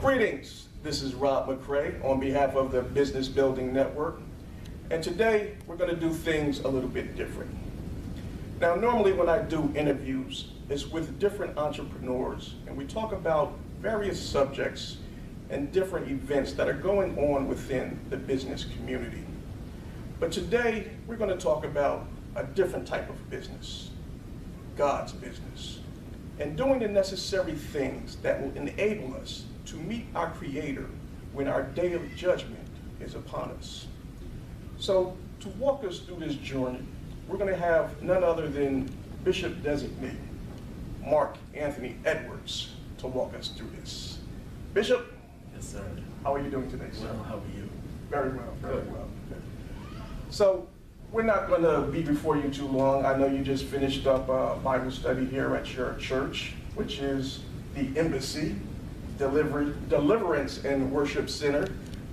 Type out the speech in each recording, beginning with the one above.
Greetings, this is Rob Mccray on behalf of the Business Building Network, and today we're going to do things a little bit different. Now, normally when I do interviews, it's with different entrepreneurs, and we talk about various subjects and different events that are going on within the business community. But today, we're going to talk about a different type of business, God's business, and doing the necessary things that will enable us to meet our Creator when our day of judgment is upon us. So, to walk us through this journey, we're going to have none other than Bishop Designate Mark Anthony Edwards to walk us through this. Bishop? Yes, sir. How are you doing today, sir? Well, how are you? Very well, very well. So, we're not going to be before you too long. I know you just finished up a Bible study here at your church, which is the Embassy Deliverance and Worship Center,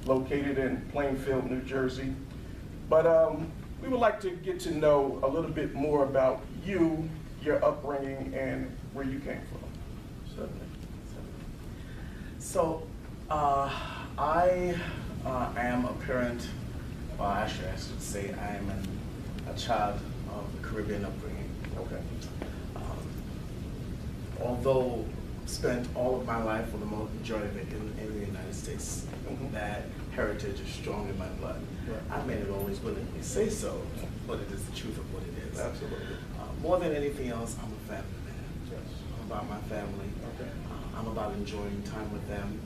located in Plainfield, New Jersey. But we would like to get to know a little bit more about you, your upbringing, and where you came from. Certainly. So, I am a parent, well, actually I should say I am a child of the Caribbean upbringing. Okay. Although spent all of my life, for the majority of it, in the United States, that heritage is strong in my blood. Right. I may not always willingly say so, but it is the truth of what it is. Absolutely. More than anything else, I'm a family man. Yes. I'm about my family. Okay. I'm about enjoying time with them.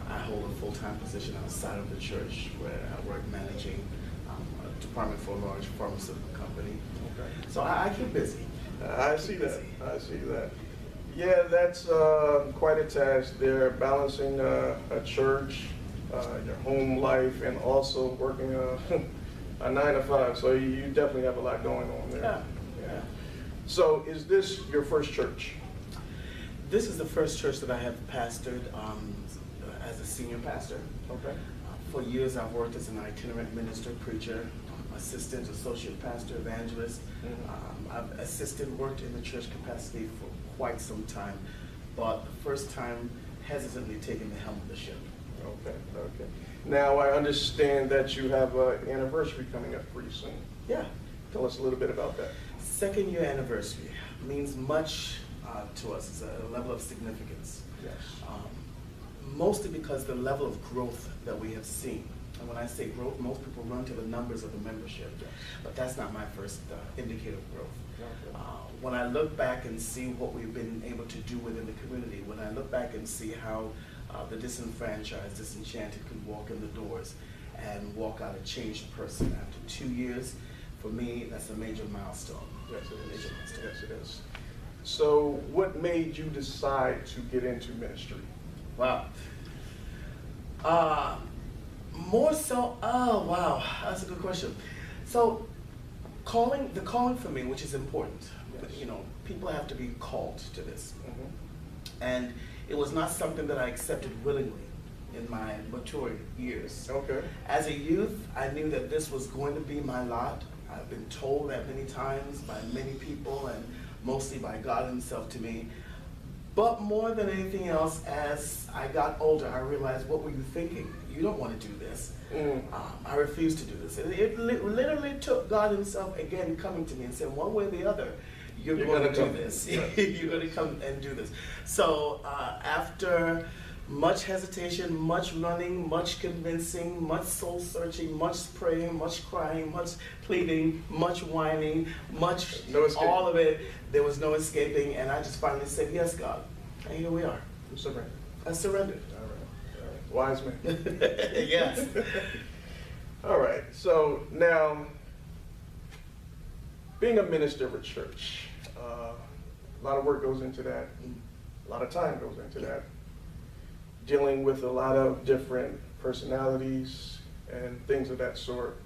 I hold a full-time position outside of the church where I work managing a department for a large pharmaceutical company. Okay. So I keep busy. I see that. I see that. Yeah, that's quite a task there, balancing a church, your home life, and also working a 9 to 5. So you definitely have a lot going on there. Yeah. So is this your first church? This is the first church that I have pastored as a senior pastor. Okay. For years, I've worked as an itinerant minister, preacher, assistant, associate pastor, evangelist. I've worked in the church capacity for quite some time, but the first time hesitantly taking the helm of the ship. Okay. Now I understand that you have an anniversary coming up pretty soon. Yeah. Tell us a little bit about that. 2nd year anniversary means much to us. It's a level of significance. Yes. Mostly because the level of growth that we have seen. And when I say growth, most people run to the numbers of the membership, Yes. but that's not my first indicator of growth. Okay. When I look back and see what we've been able to do within the community, when I look back and see how the disenfranchised, disenchanted can walk in the doors and walk out a changed person after 2 years, for me, that's a major milestone. Yes, it is. Major milestone. Yes, it is. So what made you decide to get into ministry? Wow. More so, wow, that's a good question. So, the calling for me, which is important. Yes. You know, people have to be called to this. Mm-hmm. And it was not something that I accepted willingly in my mature years. Okay. As a youth, I knew that this was going to be my lot. I've been told that many times by many people, and mostly by God Himself to me. But more than anything else, as I got older, I realized, what were you thinking? You don't want to do this. I refuse to do this. It literally took God Himself, again, coming to me and saying, one way or the other, you're going to do this. You're going to come and do this. So after much hesitation, much running, much convincing, much soul searching, much praying, much crying, much pleading, much whining, much all of it, there was no escaping, and I just finally said, yes, God. And here we are. You surrendered. I surrendered. All right. Wise man. Yes. All right. So now, being a minister of a church, a lot of work goes into that. A lot of time goes into that. Dealing with a lot of different personalities and things of that sort.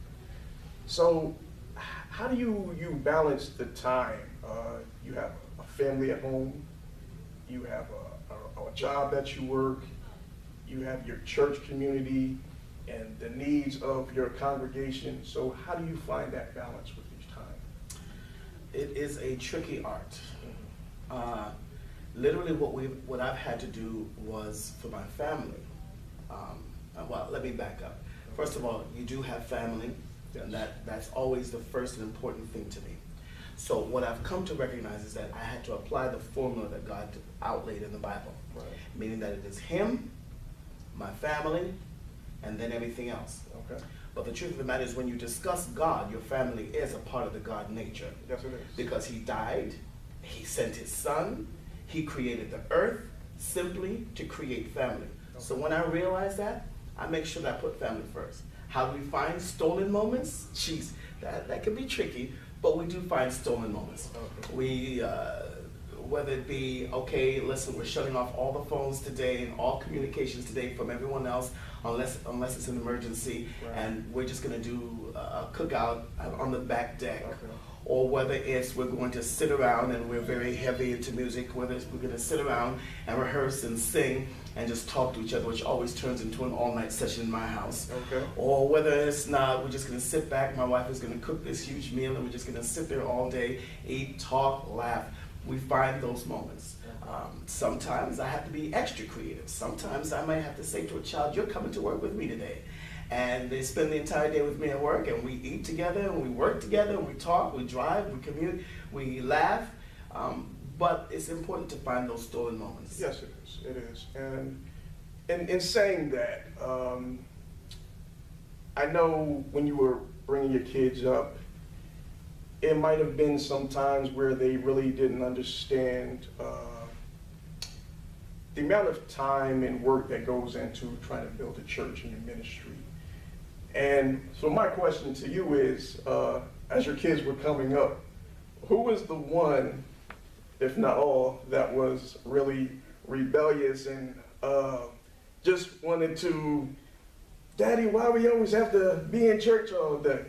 So how do you balance the time? You have a family at home, you have a job that you work, you have your church community and the needs of your congregation. So how do you find that balance with each time? It is a tricky art. literally what I've had to do was for my family. Well, let me back up. First of all, you do have family, and that's always the first and important thing to me. So what I've come to recognize is that I had to apply the formula that God outlaid in the Bible, meaning that it is Him, my family, and then everything else. Okay. But the truth of the matter is, when you discuss God, your family is a part of the God nature. Yes, it is. Because He died, He sent His Son, He created the earth simply to create family. Okay. So when I realize that, I make sure that I put family first. How do we find stolen moments? Jeez, that can be tricky, but we do find stolen moments. Okay. We, whether it be, okay, listen, we're shutting off all the phones today and all communications today from everyone else, unless it's an emergency, and we're just going to do a cookout on the back deck. Okay. Or whether it's we're going to sit around, and we're very heavy into music, whether it's we're going to sit around and rehearse and sing and just talk to each other, which always turns into an all-night session in my house. Okay. Or whether it's not, we're just going to sit back, my wife is going to cook this huge meal, and we're just going to sit there all day, eat, talk, laugh. We find those moments. Sometimes I have to be extra creative. Sometimes I might have to say to a child, you're coming to work with me today. And they spend the entire day with me at work, and we eat together, and we work together, and we talk, we drive, we commute, we laugh. But it's important to find those stolen moments. Yes, it is. It is. And in saying that, I know when you were bringing your kids up, it might have been some times where they really didn't understand the amount of time and work that goes into trying to build a church and a ministry. And so my question to you is, as your kids were coming up, who was the one, if not all, that was really rebellious and just wanted to, Daddy, why we always have to be in church all day?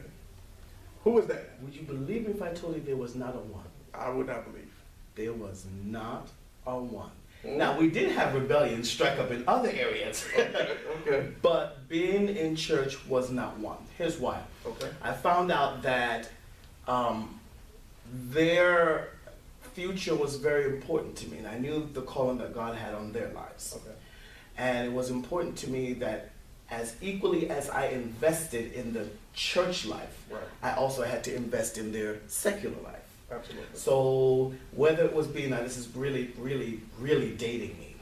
Who was that? Would you believe me if I told you there was not a one? I would not believe. There was not a one. Now, we did have rebellion strike up in other areas. Okay. But being in church was not one. Here's why. Okay. I found out that their future was very important to me, and I knew the calling that God had on their lives. Okay. And it was important to me that as equally as I invested in the church life, I also had to invest in their secular life. Absolutely. So whether it was being, now this is really, really, really dating me.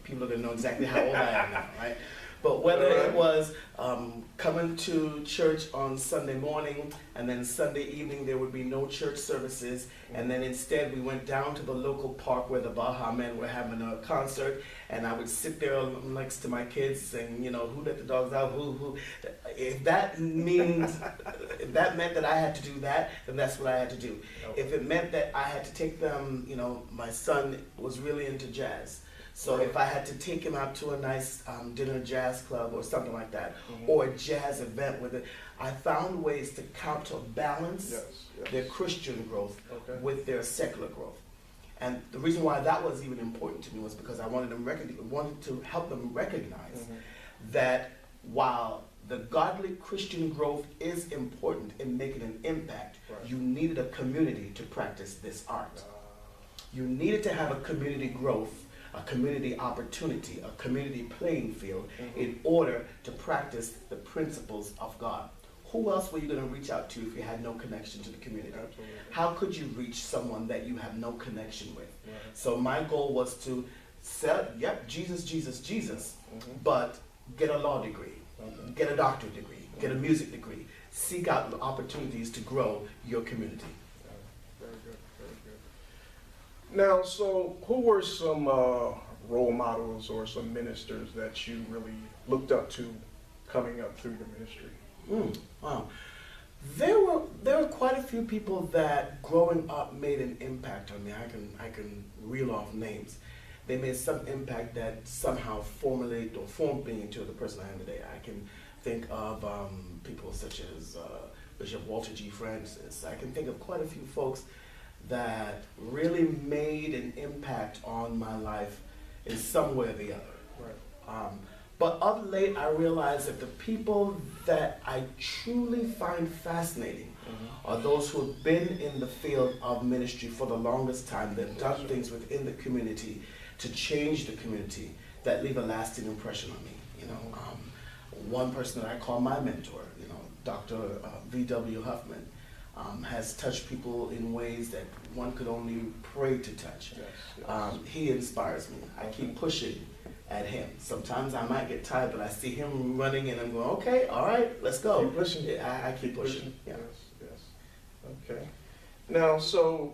People are going to know exactly how old I am now, right? But whether it was coming to church on Sunday morning, and then Sunday evening there would be no church services, and then instead we went down to the local park where the Baja Men were having a concert, and I would sit there next to my kids saying, you know, who let the dogs out, who. If that meant that I had to do that, then that's what I had to do. Okay. If it meant that I had to take them, you know, my son was really into jazz. So if I had to take him out to a nice dinner jazz club or something like that, or a jazz event with it, I found ways to counterbalance their Christian growth with their secular growth. And the reason why that was even important to me was because I wanted to help them recognize that while the godly Christian growth is important in making an impact, you needed a community to practice this art. You needed to have a community growth, a community opportunity, a community playing field in order to practice the principles of God. Who else were you going to reach out to if you had no connection to the community? Absolutely. How could you reach someone that you have no connection with? Right. So my goal was to say, yep, Jesus, Jesus, Jesus, but get a law degree, get a doctorate degree, get a music degree. Seek out opportunities to grow your community. Very good, very good. Now, so who were some role models or some ministers that you really looked up to coming up through the ministry? Wow. There were quite a few people that growing up made an impact on me. I can reel off names. They made some impact that somehow formed me into the person I am today. I can think of people such as Bishop Walter G. Francis. I can think of quite a few folks that really made an impact on my life in some way or the other. Right. But of late, I realize that the people that I truly find fascinating are those who have been in the field of ministry for the longest time. They've done things within the community to change the community that leave a lasting impression on me. You know, one person that I call my mentor, you know, Dr. V.W. Huffman, has touched people in ways that one could only pray to touch. He inspires me. I keep pushing at him. Sometimes I might get tired, but I see him running and I'm going, okay, all right, let's go. Keep pushing. Yeah, I keep pushing. Yeah. Yes. Okay. Now, so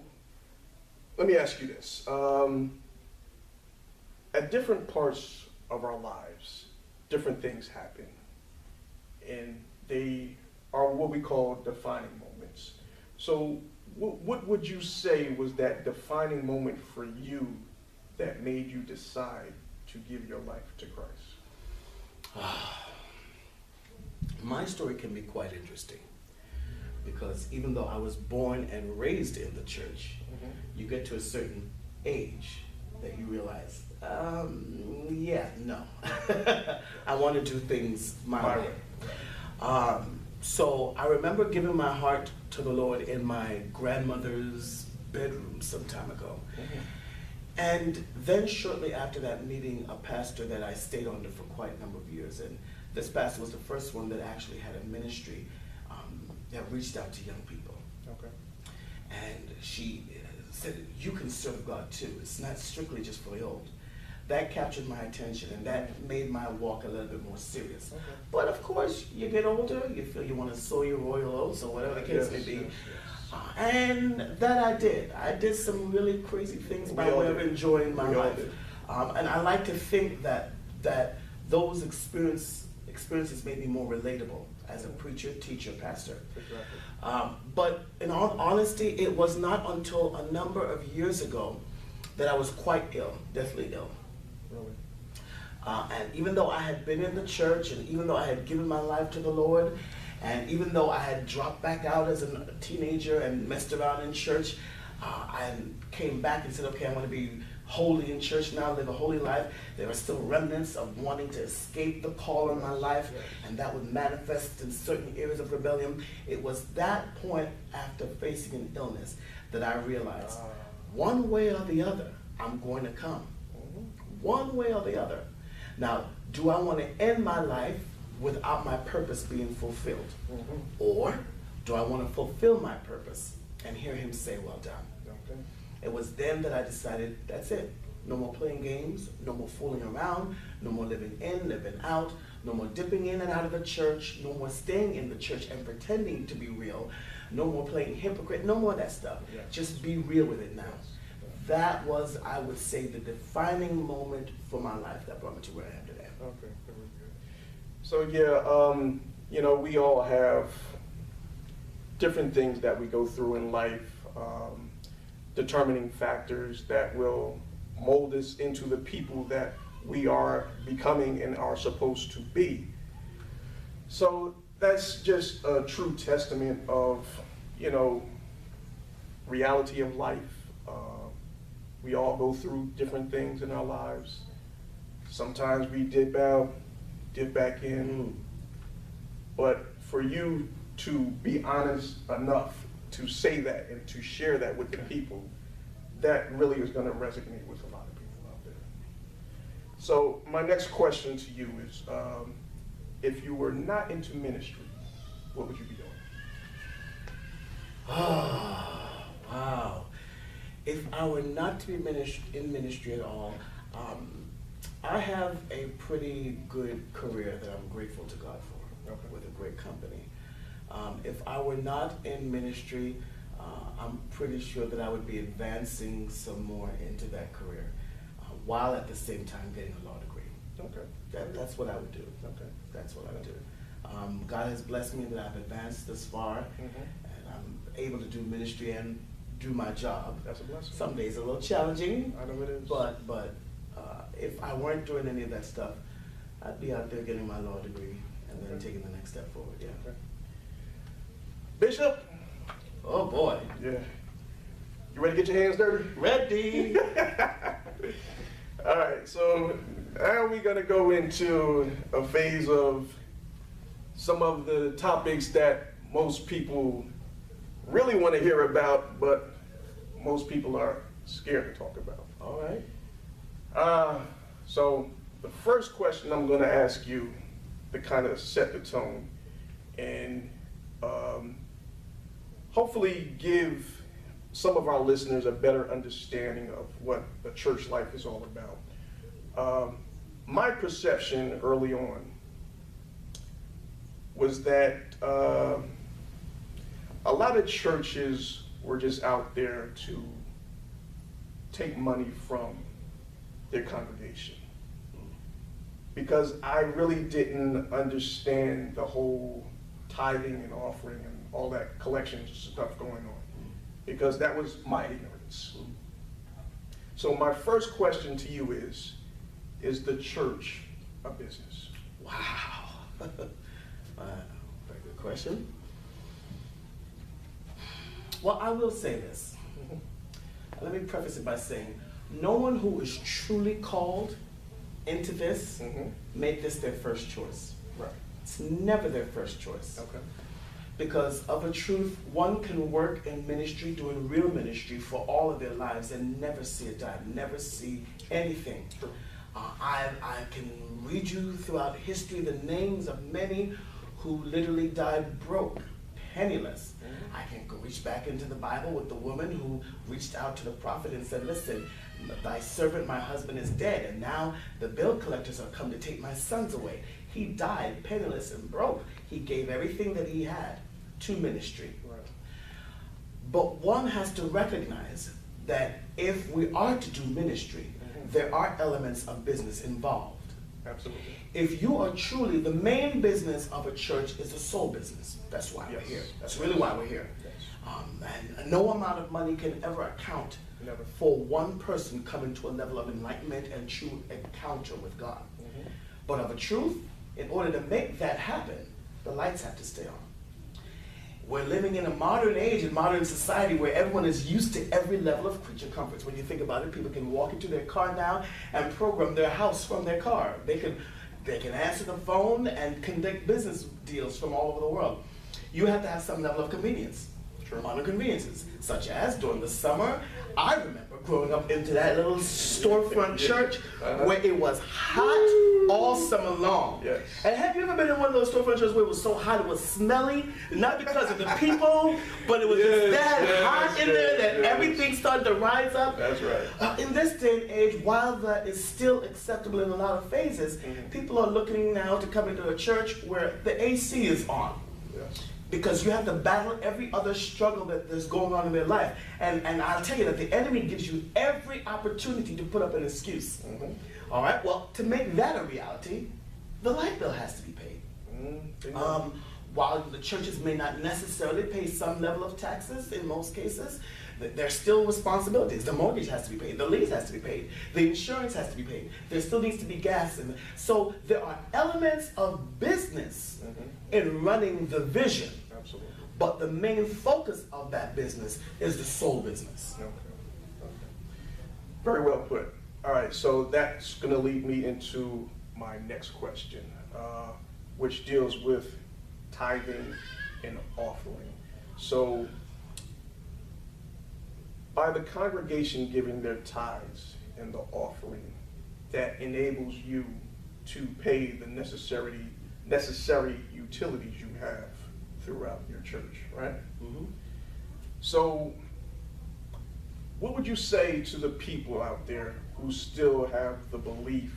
let me ask you this. At different parts of our lives, different things happen, and they are what we call defining moments. So what would you say was that defining moment for you that made you decide to give your life to Christ? My story can be quite interesting because even though I was born and raised in the church, you get to a certain age that you realize, no, I want to do things my way. So I remember giving my heart to the Lord in my grandmother's bedroom some time ago. And then shortly after that, meeting a pastor that I stayed under for quite a number of years. And this pastor was the first one that actually had a ministry that reached out to young people. Okay. And she said, you can serve God too. It's not strictly just for the old. That captured my attention, and that made my walk a little bit more serious. Okay. But of course, you get older, you feel you want to sow your royal oats or whatever the case may be. And that I did. I did some really crazy things by way of enjoying my life. And I like to think that those experiences made me more relatable as a preacher, teacher, pastor. But in all honesty, it was not until a number of years ago that I was quite ill, deathly ill. Really? And even though I had been in the church, and even though I had given my life to the Lord, and even though I had dropped back out as a teenager and messed around in church, I came back and said, okay, I want to be holy in church now, live a holy life. There are still remnants of wanting to escape the call on my life, and that would manifest in certain areas of rebellion. It was that point after facing an illness that I realized, one way or the other, I'm going to come. One way or the other. Now, do I want to end my life without my purpose being fulfilled? Or do I want to fulfill my purpose and hear him say, well done? Okay. It was then that I decided, that's it. No more playing games, no more fooling around, no more living in, living out, no more dipping in and out of the church, no more staying in the church and pretending to be real, no more playing hypocrite, no more of that stuff. Yeah. Just be real with it now. That was, I would say, the defining moment for my life that brought me to where I am today. Okay, very good. So you know, we all have different things that we go through in life, determining factors that will mold us into the people that we are becoming and are supposed to be. So that's just a true testament of, you know, reality of life. We all go through different things in our lives. Sometimes we dip out, dip back in. But for you to be honest enough to say that and to share that with the people, that really is going to resonate with a lot of people out there. So my next question to you is, if you were not into ministry, what would you be doing? Oh, wow. If I were not to be in ministry at all, I have a pretty good career that I'm grateful to God for, with a great company. If I were not in ministry, I'm pretty sure that I would be advancing some more into that career, while at the same time getting a law degree. Okay. That's what I would do. Okay. That's what I would do. God has blessed me that I've advanced this far, and I'm able to do ministry and do my job. That's a blessing. Some days a little challenging. I know it is. But if I weren't doing any of that stuff, I'd be out there getting my law degree and then taking the next step forward. Yeah. Okay. Bishop. Oh boy. Yeah. You ready to get your hands dirty? Ready. All right. So Now we're going to go into a phase of some of the topics that most people really want to hear about, but most people are scared to talk about. All right. So the first question I'm going to ask you to kind of set the tone and hopefully give some of our listeners a better understanding of what the church life is all about. My perception early on was that a lot of churches were just out there to take money from their congregation, because I really didn't understand the whole tithing and offering and all that collection stuff going on, because that was my ignorance. So my first question to you is the church a business? Wow. Very good question. Well, I will say this. Let me preface it by saying, no one who is truly called into this made this their first choice. Right. It's never their first choice. Okay. Because of a truth, one can work in ministry, doing real ministry for all of their lives and never see a dime, never see anything. I can read you throughout history the names of many who literally died broke, penniless. I can go reach back into the Bible with the woman who reached out to the prophet and said, listen, thy servant, my husband, is dead, and now the bill collectors are come to take my sons away. He died penniless and broke. He gave everything that he had to ministry. Right. But one has to recognize that if we are to do ministry, there are elements of business involved. Absolutely. If you are truly, the main business of a church is a soul business. That's why we're here. That's really why we're here. Yes. And no amount of money can ever account Never. for one person coming to a level of enlightenment and true encounter with God. But of a truth, in order to make that happen, the lights have to stay on. We're living in a modern age, in modern society, where everyone is used to every level of creature comforts. When you think about it, people can walk into their car now and program their house from their car. They can answer the phone and conduct business deals from all over the world. You have to have some level of convenience. Modern conveniences, such as during the summer, I remember growing up into that little storefront church where it was hot all summer long. Yes. And have you ever been in one of those storefront churches where it was so hot it was smelly? Not because of the people, but it was just that hot in there that everything started to rise up. That's right. In this day and age, while that is still acceptable in a lot of phases, people are looking now to come into a church where the AC is on. Yes. Because you have to battle every other struggle that is going on in their life. And I'll tell you that the enemy gives you every opportunity to put up an excuse. All right, well, to make that a reality, the light bill has to be paid. While the churches may not necessarily pay some level of taxes in most cases, there's still responsibilities. The mortgage has to be paid, the lease has to be paid, the insurance has to be paid, there still needs to be gas. So there are elements of business in running the vision. Absolutely. But the main focus of that business is the soul business. Okay. Very well put. All right, so that's going to lead me into my next question, which deals with tithing and offering. So, by the congregation giving their tithes and the offering, that enables you to pay the necessary utilities you have throughout your church, right? So, what would you say to the people out there who still have the belief?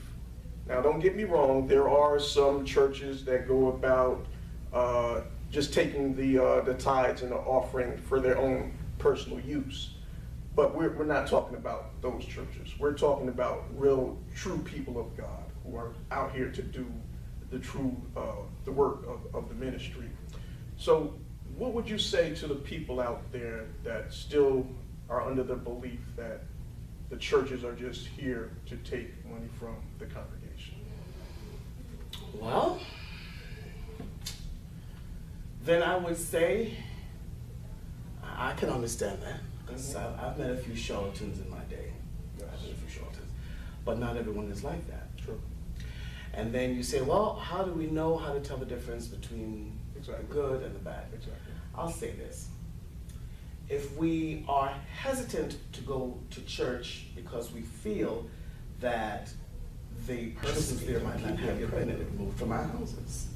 Now, don't get me wrong, there are some churches that go about just taking the tithes and the offering for their own personal use. But we're not talking about those churches. We're talking about real, true people of God who are out here to do the true, the work of the ministry. So what would you say to the people out there that still are under the belief that the churches are just here to take money from the congregation? Well, then I would say I can understand that. Because I've met a few charlatans in my day. I've met a few charlatans. But not everyone is like that. True. And then you say, well, how do we know how to tell the difference between Exactly. the good and the bad? Exactly. I'll say this. If we are hesitant to go to church because we feel that the persons there might not have permanently removed from our houses,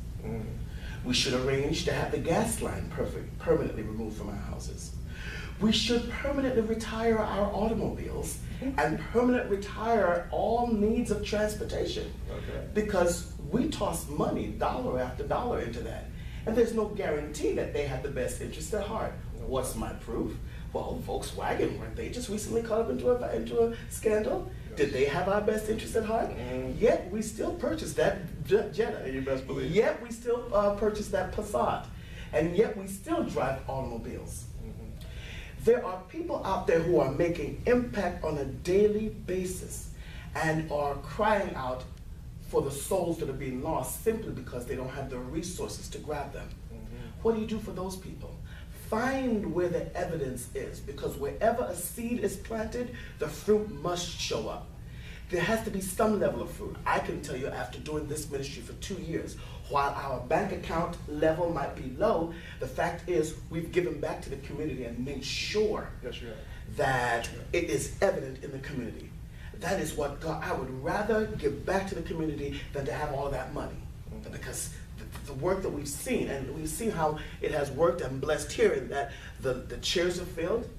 we should arrange to have the gas line permanently removed from our houses. We should permanently retire our automobiles and permanently retire all needs of transportation. Okay. Because we toss money, dollar after dollar, into that. And there's no guarantee that they have the best interest at heart. What's my proof? Well, Volkswagen, weren't they just recently caught up into a scandal? Yes. Did they have our best interest at heart? Yet we still purchased that Jetta. You best believe. Yet we still purchased that Passat. And yet we still drive automobiles. There are people out there who are making impact on a daily basis and are crying out for the souls that are being lost simply because they don't have the resources to grab them. What do you do for those people? Find where the evidence is, because wherever a seed is planted, the fruit must show up. There has to be some level of fruit. I can tell you, after doing this ministry for 2 years, while our bank account level might be low, the fact is we've given back to the community and made sure that it is evident in the community. That is what God, I would rather give back to the community than to have all of that money. Because the work that we've seen, and we've seen how it has worked and blessed here, in that the chairs are filled.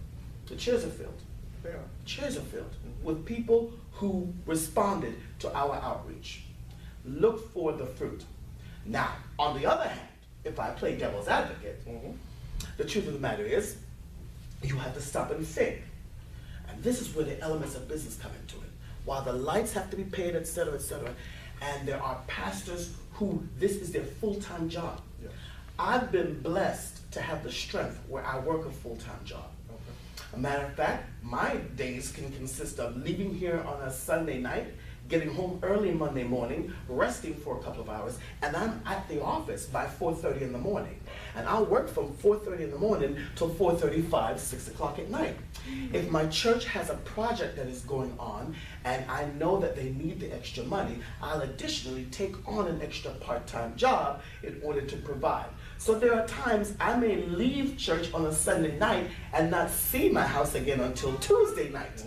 The chairs are filled. Yeah. Chairs are filled with people who responded to our outreach. Look for the fruit. Now, on the other hand, if I play devil's advocate, the truth of the matter is, you have to stop and think. And this is where the elements of business come into it. While the lights have to be paid, etc., and there are pastors who this is their full-time job. Yes. I've been blessed to have the strength where I work a full-time job. A matter of fact, my days can consist of leaving here on a Sunday night, getting home early Monday morning, resting for a couple of hours, and I'm at the office by 4:30 in the morning. And I'll work from 4:30 in the morning till 4:35, 6 o'clock at night. If my church has a project that is going on, and I know that they need the extra money, I'll additionally take on an extra part-time job in order to provide. So there are times I may leave church on a Sunday night and not see my house again until Tuesday night,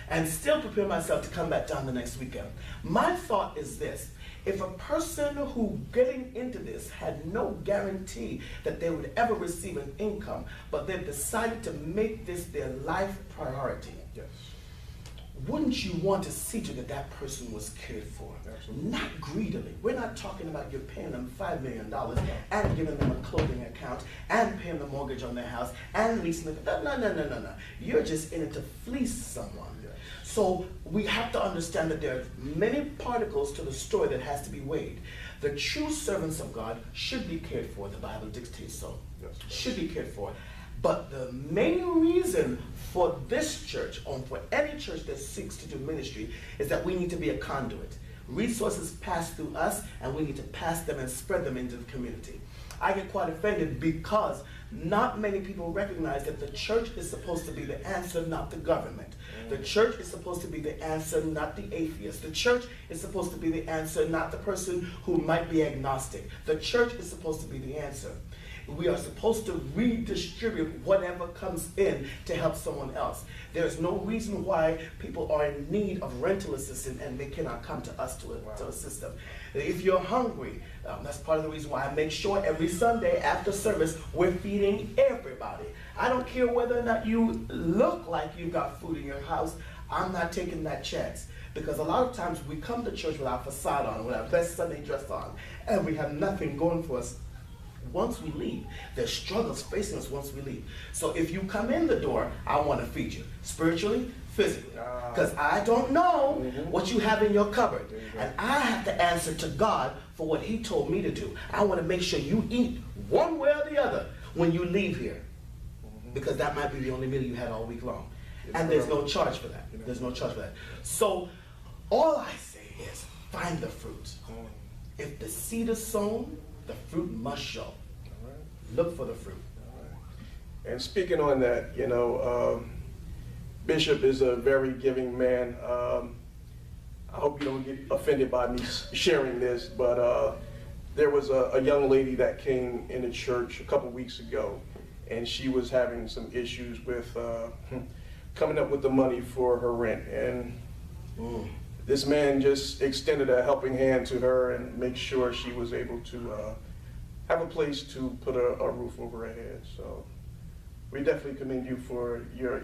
and still prepare myself to come back down the next weekend. My thought is this: if a person who getting into this had no guarantee that they would ever receive an income, but they've decided to make this their life priority, Yes. wouldn't you want to see to that that person was cared for? Absolutely. Not greedily. We're not talking about you're paying them $5 million and giving them a clothing account and paying the mortgage on their house and leasing it. No. You're just in it to fleece someone. Yes. So we have to understand that there are many particles to the story that has to be weighed. The true servants of God should be cared for. The Bible dictates so. Yes. Should be cared for. But the main reason for this church, or for any church that seeks to do ministry, is that we need to be a conduit. Resources pass through us, and we need to pass them and spread them into the community. I get quite offended because not many people recognize that the church is supposed to be the answer, not the government. The church is supposed to be the answer, not the atheist. The church is supposed to be the answer, not the person who might be agnostic. The church is supposed to be the answer. We are supposed to redistribute whatever comes in to help someone else. There's no reason why people are in need of rental assistance and they cannot come to us to assist them. If you're hungry, that's part of the reason why I make sure every Sunday after service we're feeding everybody. I don't care whether or not you look like you've got food in your house. I'm not taking that chance. Because a lot of times we come to church with our facade on, with our best Sunday dress on, and we have nothing going for us. Once we leave, there's struggles facing us once we leave. So if you come in the door, I want to feed you spiritually, physically, because I don't know what you have in your cupboard, and I have to answer to God for what He told me to do. I want to make sure you eat one way or the other when you leave here, because that might be the only meal you had all week long, and there's no charge for that. There's no charge for that. So all I say is find the fruit. If the seed is sown, the fruit must show. Look for the fruit. And speaking on that, Bishop is a very giving man. I hope you don't get offended by me sharing this, but there was a young lady that came into church a couple weeks ago, and she was having some issues with coming up with the money for her rent. And this man just extended a helping hand to her and make sure she was able to have a place to put a roof over her head. So we definitely commend you for your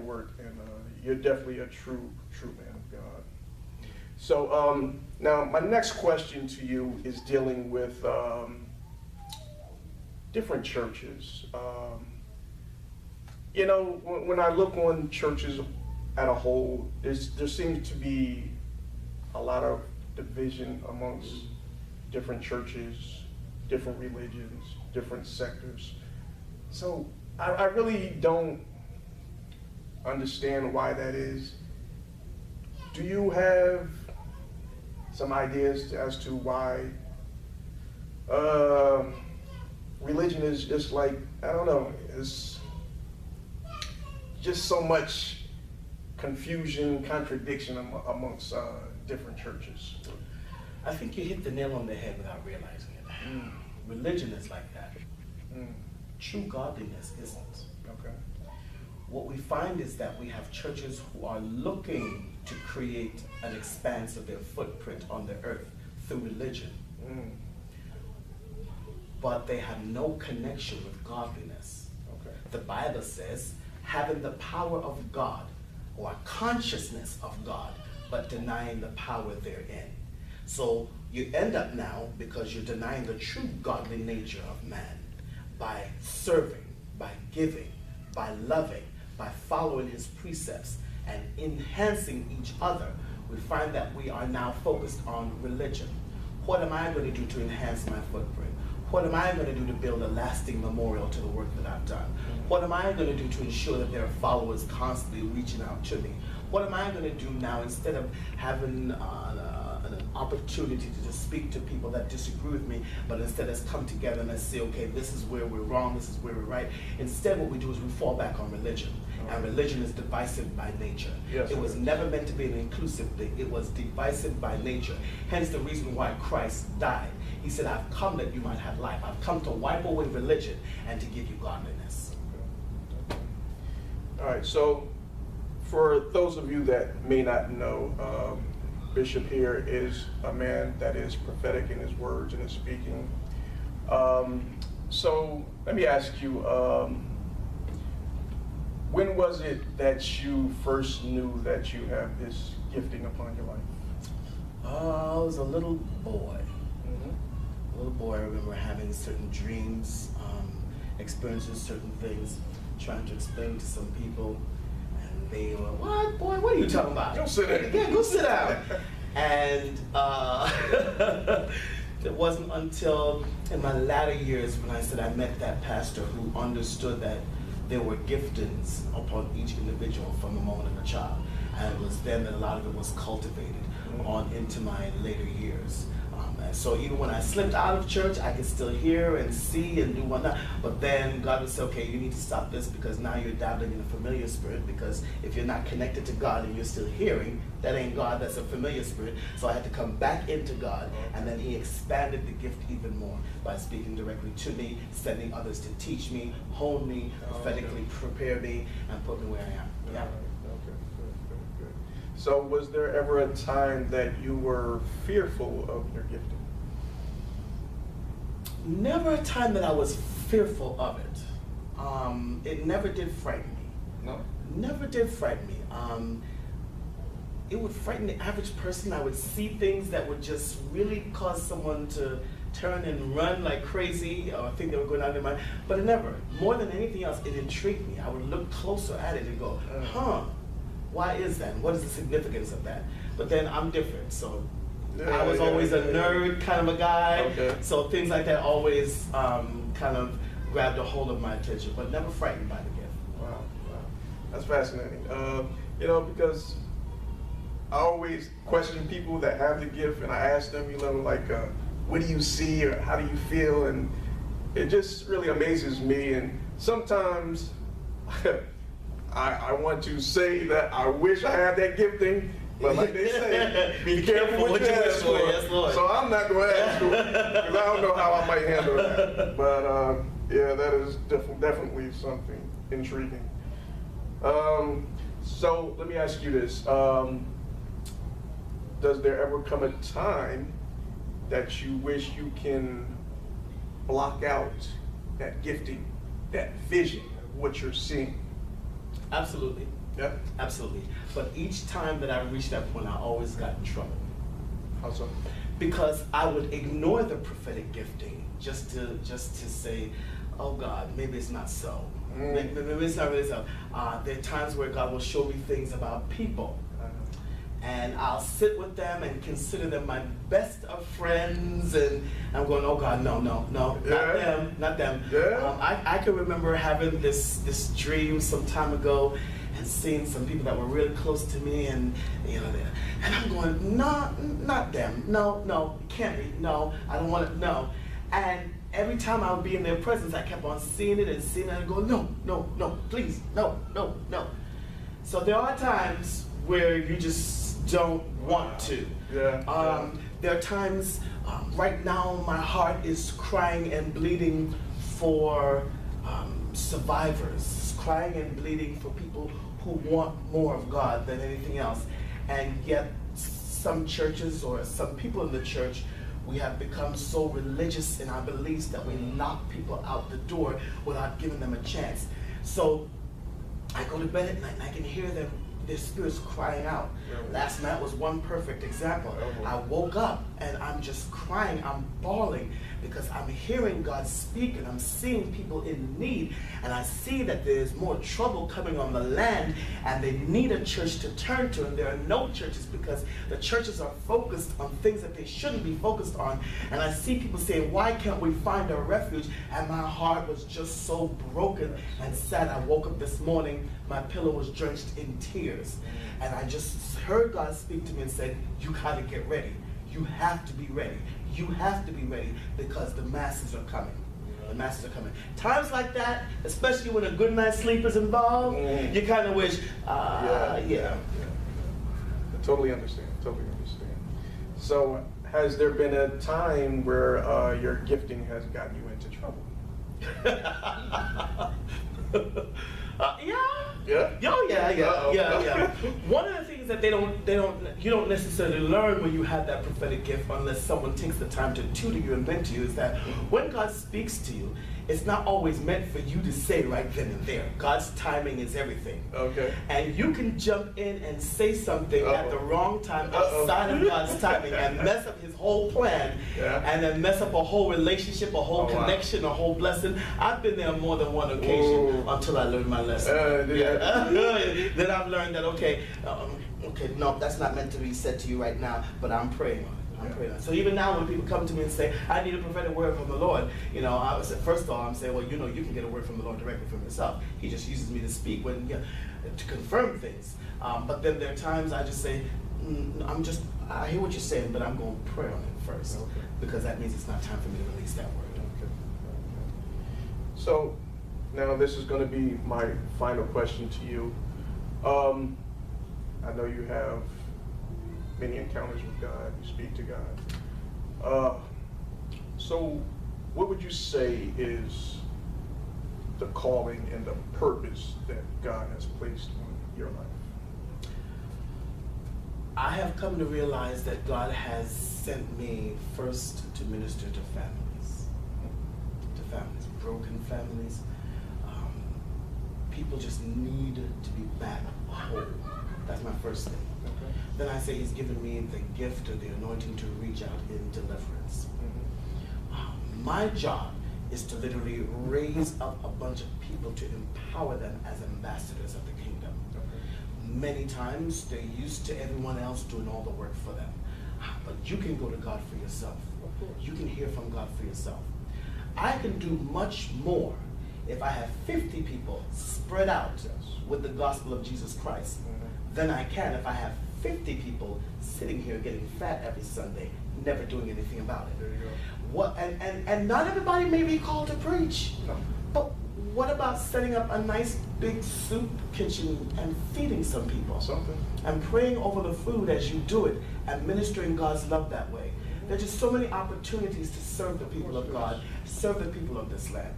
work, and you're definitely a true man of God. So now my next question to you is dealing with different churches. You know, when I look on churches at a whole, there seems to be a lot of division amongst different churches, different religions, different sectors. So I really don't understand why that is. Do you have some ideas as to why religion is just like, I don't know, it's just so much confusion, contradiction amongst different churches? I think you hit the nail on the head without realizing it. Religion is like that. True godliness isn't. Okay. What we find is that we have churches who are looking to create an expanse of their footprint on the earth through religion. But they have no connection with godliness. Okay. The Bible says, having the power of God, or a consciousness of God, but denying the power therein. So you end up now, because you're denying the true godly nature of man, by serving, by giving, by loving, by following his precepts, and enhancing each other. We find that we are now focused on religion. What am I going to do to enhance my footprint? What am I going to do to build a lasting memorial to the work that I've done? What am I going to do to ensure that there are followers constantly reaching out to me? What am I going to do now, instead of having an opportunity to just speak to people that disagree with me, but instead let's come together and let's say, okay, this is where we're wrong, this is where we're right. Instead, what we do is we fall back on religion. And religion is divisive by nature. Yes, it was never meant to be an inclusive thing. It was divisive by nature. Hence the reason why Christ died. He said, I've come that you might have life. I've come to wipe away religion and to give you godliness. Okay. All right, so for those of you that may not know, Bishop here is a man that is prophetic in his words and his speaking. So let me ask you, when was it that you first knew that you have this gifting upon your life? I was a little boy. A little boy, I remember having certain dreams, experiencing certain things, trying to explain to some people, and they were, what, boy, what are you talking about? Go sit down. Yeah, go sit down. And it wasn't until in my latter years when I said I met that pastor who understood that there were giftings upon each individual from the moment of a child. And it was then that a lot of it was cultivated on into my later years. And so even when I slipped out of church, I could still hear and see and do whatnot. But then God would say, okay, you need to stop this because now you're dabbling in a familiar spirit, because if you're not connected to God and you're still hearing, that ain't God, that's a familiar spirit. So I had to come back into God, and then he expanded the gift even more by speaking directly to me, sending others to teach me, hone me, prophetically prepare me, and put me where I am. Yeah. Okay, good. So was there ever a time that you were fearful of your gifting? Never a time that I was fearful of it. It never did frighten me. No? Never did frighten me. It would frighten the average person. I would see things that would just really cause someone to turn and run like crazy, or think they were going out of their mind. But it never, more than anything else, it intrigued me. I would look closer at it and go, why is that? What is the significance of that? But then I'm different, so I was always a nerd kind of a guy. Okay. So things like that always kind of grabbed a hold of my attention, but never frightened by the gift. Wow. That's fascinating. You know, because I always question people that have the gift, and I ask them, you know, like, what do you see or how do you feel? And it just really amazes me. And sometimes I want to say that I wish I had that gifting, But like they say, be careful what you ask for. Yes, Lord. So I'm not going to ask for it because I don't know how I might handle that. But yeah, that is definitely something intriguing. So let me ask you this. Does there ever come a time that you wish you can block out that gifting, that vision of what you're seeing? Absolutely. Yeah. Absolutely. But each time that I reached that point, I always got in trouble. How so? Because I would ignore the prophetic gifting just to say, oh God, maybe it's not so. Maybe it's not really so. There are times where God will show me things about people. And I'll sit with them and consider them my best of friends, and I'm going, oh God, no, Yeah. not them. Yeah. I can remember having this dream some time ago, and seeing some people that were really close to me, and and I'm going, no, not them, no, it can't be, no, I don't want it, no. And every time I would be in their presence, I kept on seeing it and go, no, please, no. So there are times where you just don't want to. Yeah. There are times, right now my heart is crying and bleeding for survivors, crying and bleeding for people who want more of God than anything else. And yet some churches or some people in the church, we have become so religious in our beliefs that we knock people out the door without giving them a chance. So I go to bed at night and I can hear them, their spirits crying out. Last night was one perfect example. I woke up and I'm just crying, I'm bawling, because I'm hearing God speak and I'm seeing people in need, and I see that there's more trouble coming on the land and they need a church to turn to, and there are no churches because the churches are focused on things that they shouldn't be focused on. And I see people saying, why can't we find a refuge? And my heart was just so broken and sad. I woke up this morning, my pillow was drenched in tears, and I just heard God speak to me and said, you gotta get ready. You have to be ready. You have to be ready, because the masses are coming. The masses are coming. Times like that, especially when a good night's sleep is involved, you kind of wish, yeah. I totally understand. So has there been a time where your gifting has gotten you into trouble? Yeah. One of the things that you don't necessarily learn when you have that prophetic gift, unless someone takes the time to tutor you and mentor you, is that when God speaks to you, it's not always meant for you to say right then and there. God's timing is everything. Okay. And you can jump in and say something at the wrong time outside of God's timing and mess up his whole plan, and then mess up a whole relationship, a whole connection, a whole blessing. I've been there on more than one occasion until I learned my lesson. Then I've learned that, okay, no, that's not meant to be said to you right now, but I'm praying on it. So even now when people come to me and say, I need a prophetic word from the Lord, I would say, first of all, I'm saying, well, you can get a word from the Lord directly from yourself. He just uses me to speak to confirm things. But then there are times I just say, I hear what you're saying, but I'm going to pray on it first, because that means it's not time for me to release that word. Okay. So now this is going to be my final question to you. I know you have many encounters with God, you speak to God. So what would you say is the calling and the purpose that God has placed on your life? I have come to realize that God has sent me first to minister to families, broken families. People just need to be back whole. That's my first thing. Okay. Then I say he's given me the gift or the anointing to reach out in deliverance. My job is to literally raise up a bunch of people to empower them as ambassadors of the kingdom. Many times they're used to everyone else doing all the work for them. But you can go to God for yourself. You can hear from God for yourself. I can do much more if I have 50 people spread out with the gospel of Jesus Christ than I can if I have 50 people sitting here getting fat every Sunday, never doing anything about it. There you go. And not everybody may be called to preach. No. But what about setting up a nice big soup kitchen and feeding some people? Something. And praying over the food as you do it and ministering God's love that way. There's just so many opportunities to serve the people of God, serve the people of this land.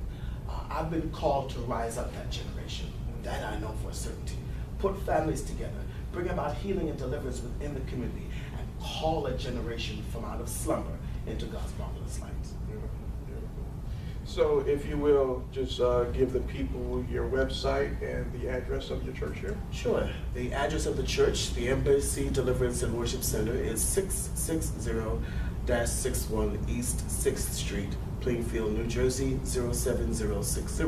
I've been called to rise up that generation. That I know for a certainty. Put families together, bring about healing and deliverance within the community, and call a generation from out of slumber into God's marvelous light. Beautiful, beautiful. So if you will, just give the people your website and the address of your church here. Sure. The address of the church, the Embassy Deliverance and Worship Center, is 660-61 East 6th Street, Plainfield, New Jersey, 07060.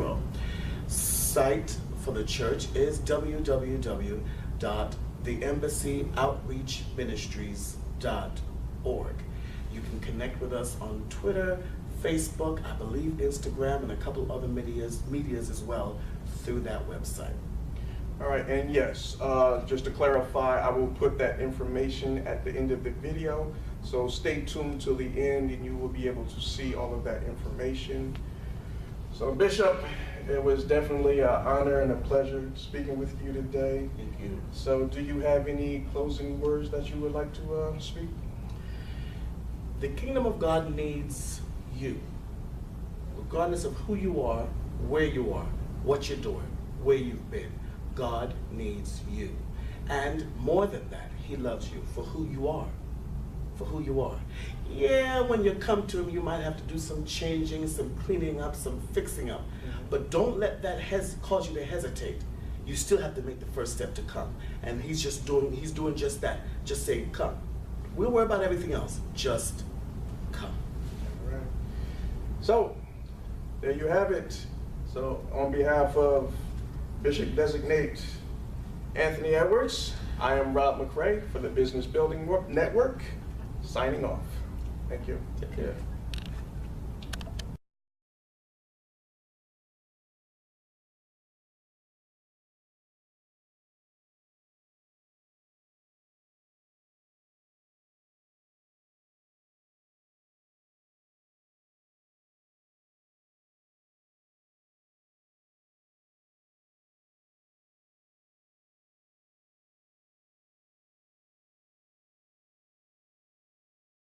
Site for the church is www.theembassyoutreachministries.org. You can connect with us on Twitter, Facebook, I believe Instagram, and a couple other medias as well through that website. All right, and yes, just to clarify, I will put that information at the end of the video. So stay tuned till the end and you will be able to see all of that information. So Bishop, it was definitely an honor and a pleasure speaking with you today. Thank you. So do you have any closing words that you would like to speak? The kingdom of God needs you. Regardless of who you are, where you are, what you're doing, where you've been, God needs you. And more than that, he loves you for who you are. For who you are. Yeah, when you come to him, you might have to do some changing, some cleaning up, some fixing up. But don't let that cause you to hesitate. You still have to make the first step to come. And he's doing just that. Just say, come. We'll worry about everything else. Just come. All right. So, there you have it. So, on behalf of Bishop Designate Anthony Edwards, I am Rob Mccray for the Business Building Network, signing off. Thank you. Take care.